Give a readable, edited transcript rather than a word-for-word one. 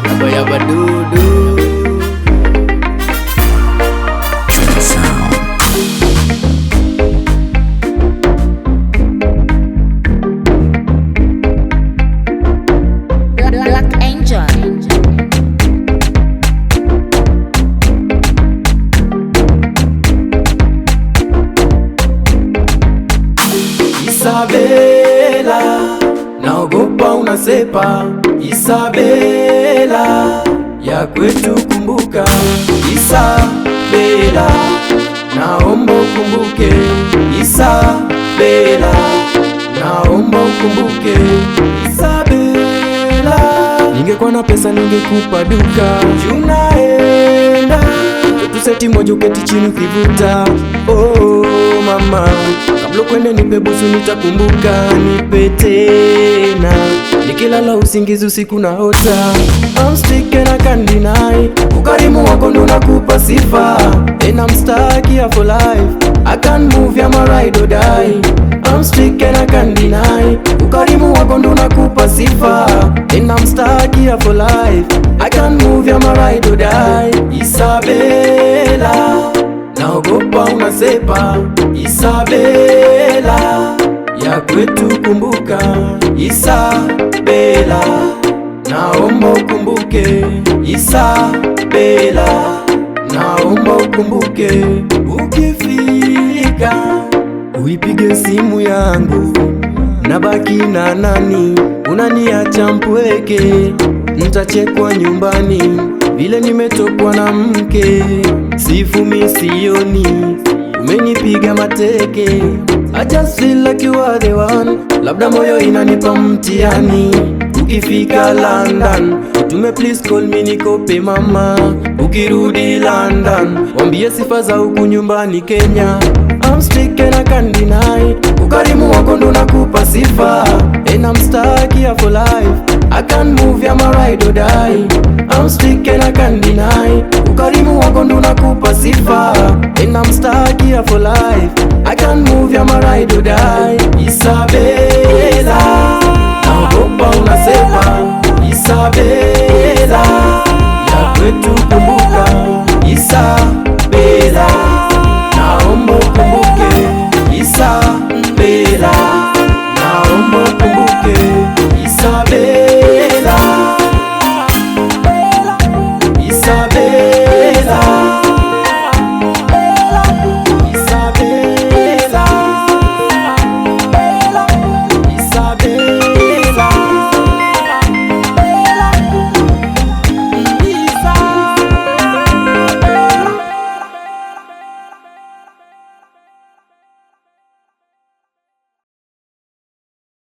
Yabba yabba doo doo. Black Angel. Isabela, naogopa unasepa. Isabela, ya kwetu kumbuka. Isabela, naomba ukumbuke. Isabela, naomba ukumbuke. Isabela, ningekuwa na pesa ningekupa duka. Junaenda tuseti moja uketi chini ukivuta. Oh mama, kabla kwende nipe busu nitakumbuka. Nipe tena nikilala usingizi usiku na hota. I'm sticking I can't deny. Ukarimu wako ndo nakupa sifa. And I'm stuck here for life. I can't move, you're my ride or die. I'm sticking I can't deny. Ukarimu wako ndo nakupa sifa. And I'm stuck here for life. I can't move, you're my ride or die. Isabela, naogopa unasepa. Isabela, ya kwetu kumbuka. Isabela, naomba ukumbuke. Isabela, naomba ukumbuke. Ukifika uipige simu yangu. Nabaki na nani? Unaniacha mpweke. Nitachekwa nyumbani vile nimetokwa na mke. Sifumi sioni, umenipiga mateke. I just feel like you are the one. Labda moyo inanipa mtihani. Ukifika London tume please call me nikope mama. Ukirudi London wambie sifa za huku nyumbani Kenya. I'm sticking I can't deny. Ukarimu wako ndo nakupa sifa. And I'm stuck here for life. I can't move, you're my ride or die. I'm sticking I can't deny. Ukarimu wako ndo nakupa sifa. And I'm stuck here for life. I can't move, you're my ride or die. Isabela,